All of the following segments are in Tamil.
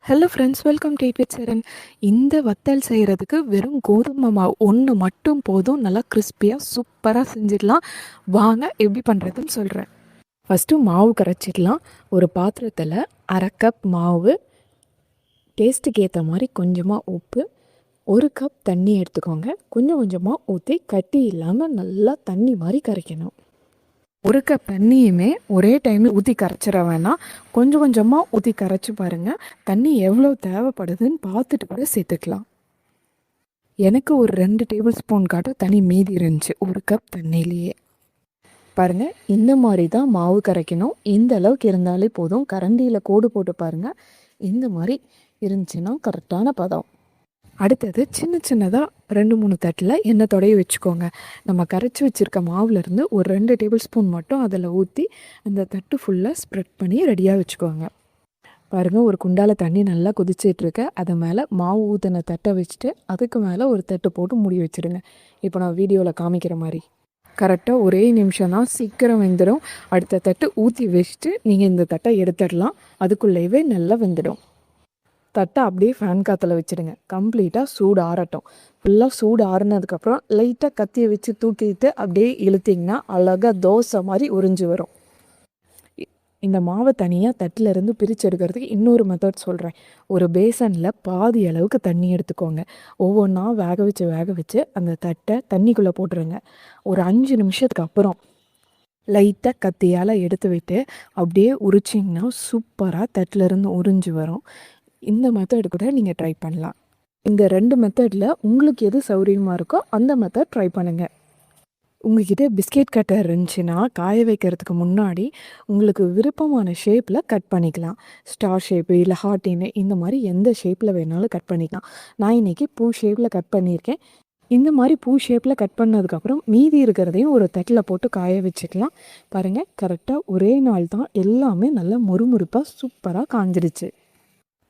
Hello friends, welcome to eight with Saran. இந்த வத்தல் செய்கிறதுக்கு வெறும் கோதுமை மாவு ஒன்று மட்டும் போதும். நல்லா கிறிஸ்பியாக சூப்பராக செஞ்சிடலாம். வாங்க எப்படி பண்ணுறதுன்னு சொல்கிறேன். ஃபஸ்ட்டு மாவு கரைச்சிடலாம். ஒரு பாத்திரத்தில் 1/2 கப் மாவு, டேஸ்ட்டுக்கு ஏற்ற மாதிரி கொஞ்சமாக உப்பு, 1 கப் தண்ணி எடுத்துக்கோங்க. கொஞ்சம் கொஞ்சமாக ஊற்றி கட்டி இல்லாமல் நல்லா தண்ணி மாதிரி கரைக்கணும். 1 கப் தண்ணியுமே ஒரே டைமில் ஊற்றி கரைச்சிட வேணாம். கொஞ்சம் கொஞ்சமாக ஊற்றி கரைச்சி பாருங்கள். தண்ணி எவ்வளோ தேவைப்படுதுன்னு பார்த்துட்டு கூட சேர்த்துக்கலாம். எனக்கு ஒரு 2 டேபிள் ஸ்பூன் காட்ட தண்ணி மீதி இருந்துச்சு 1 கப் தண்ணியிலேயே. பாருங்கள், இந்த மாதிரி தான் மாவு கரைக்கணும். இந்த அளவுக்கு இருந்தாலே போதும். கரண்டியில் கோடு போட்டு பாருங்கள். இந்த மாதிரி இருந்துச்சுன்னா கரெக்டான பதம். அடுத்தது சின்ன சின்னதாக 2-3 தட்டில் எண்ணெய் தடவி வச்சுக்கோங்க. நம்ம கரைச்சி வச்சுருக்க மாவுலேருந்து ஒரு 2 டேபிள் ஸ்பூன் மட்டும் அதில் ஊற்றி அந்த தட்டு ஃபுல்லாக ஸ்ப்ரெட் பண்ணி ரெடியாக வச்சுக்கோங்க. பாருங்கள், ஒரு குண்டால் தண்ணி நல்லா கொதிச்சிட்ருக்கு. அது மேலே மாவு ஊற்றின தட்டை வச்சுட்டு அதுக்கு மேலே ஒரு தட்டு போட்டு மூடி வச்சுடுங்க. இப்போ நான் வீடியோவில் காமிக்கிற மாதிரி கரெக்டாக ஒரே நிமிஷம் தான், சீக்கிரம் வெந்துடும். அடுத்த தட்டு ஊற்றி வச்சுட்டு நீங்கள் இந்த தட்டை எடுத்துடலாம். அதுக்குள்ளேயே நல்லா வெந்துடும். தட்டை அப்படியே ஃபேன் காற்றுல வச்சுடுங்க. கம்ப்ளீட்டாக சூடு ஆறட்டும். ஃபுல்லாக சூடு ஆறுனதுக்கப்புறம் லைட்டாக கத்தியை வச்சு தூக்கிட்டு அப்படியே இழுத்திங்கன்னா அழகாக தோசை மாதிரி உறிஞ்சி வரும். இந்த மாவை தனியாக தட்டிலேருந்து பிரித்து எடுக்கிறதுக்கு இன்னொரு மெத்தட் சொல்கிறேன். ஒரு பேசனில் பாதி அளவுக்கு தண்ணி எடுத்துக்கோங்க. ஒவ்வொன்றா வேக வச்சு அந்த தட்டை தண்ணிக்குள்ளே போட்டுருங்க. ஒரு 5 நிமிஷத்துக்கு அப்புறம் லைட்டாக கத்தியால் எடுத்து விட்டு அப்படியே உரிச்சிங்கன்னா சூப்பராக தட்டிலேருந்து உறிஞ்சி வரும். இந்த மெத்தட் கூட நீங்கள் ட்ரை பண்ணலாம். இந்த 2 மெத்தடில் உங்களுக்கு எது சௌகரியமாக இருக்கோ அந்த மெத்தட் ட்ரை பண்ணுங்கள். உங்கள்கிட்ட பிஸ்கெட் கட்டர் இருந்துச்சுன்னா காய வைக்கிறதுக்கு முன்னாடி உங்களுக்கு விருப்பமான ஷேப்பில் கட் பண்ணிக்கலாம். ஸ்டார் ஷேப்பு இல்லை ஹார்ட்டின்னு இந்த மாதிரி எந்த ஷேப்பில் வேணாலும் கட் பண்ணிக்கலாம். நான் இன்றைக்கி பூ ஷேப்பில் கட் பண்ணியிருக்கேன். இந்த மாதிரி பூ ஷேப்பில் கட் பண்ணதுக்கப்புறம் மீதி இருக்கிறதையும் ஒரு தட்டில் போட்டு காய வச்சுக்கலாம். பாருங்கள், கரெக்டாக ஒரே நாள் தான் எல்லாமே நல்லா முறுமுறுப்பாக சூப்பராக காஞ்சிடுச்சு.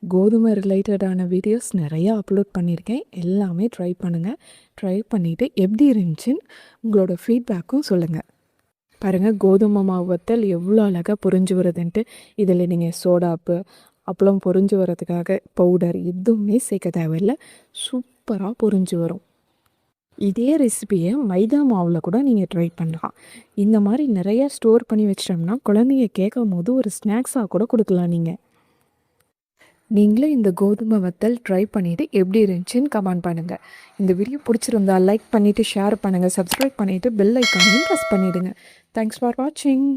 கோதுமை ரிலேட்டடான வீடியோஸ் நிறையா அப்லோட் பண்ணியிருக்கேன். எல்லாமே ட்ரை பண்ணுங்கள். ட்ரை பண்ணிவிட்டு எப்படி இருந்துச்சுன்னு உங்களோட ஃபீட்பேக்கும் சொல்லுங்கள். பாருங்கள், கோதுமை மாவு வத்தல் எவ்வளோ அழகாக பொரிஞ்சு வருதுன்ட்டு. இதில் நீங்கள் சோடாப்பு அப்பளம் பொரிஞ்சு வரதுக்காக பவுடர் எதுவுமே சேர்க்க தேவையில்லை. சூப்பராக பொரிஞ்சு வரும். இதே ரெசிபியை மைதா மாவில் கூட நீங்கள் ட்ரை பண்ணலாம். இந்த மாதிரி நிறையா ஸ்டோர் பண்ணி வச்சிட்டோம்னா குழந்தைங்க கேட்கும் போது ஒரு ஸ்நாக்ஸாக கூட கொடுக்கலாம். நீங்களே இந்த கோதுமை வத்தல் ட்ரை பண்ணிவிட்டு எப்படி இருந்துச்சுன்னு கமெண்ட் பண்ணுங்கள். இந்த வீடியோ பிடிச்சிருந்தா லைக் பண்ணிவிட்டு ஷேர் பண்ணுங்கள். சப்ஸ்கிரைப் பண்ணிவிட்டு பெல் ஐக்கானையும் ப்ரெஸ் பண்ணிவிடுங்க. தேங்க்ஸ் ஃபார் வாட்சிங்.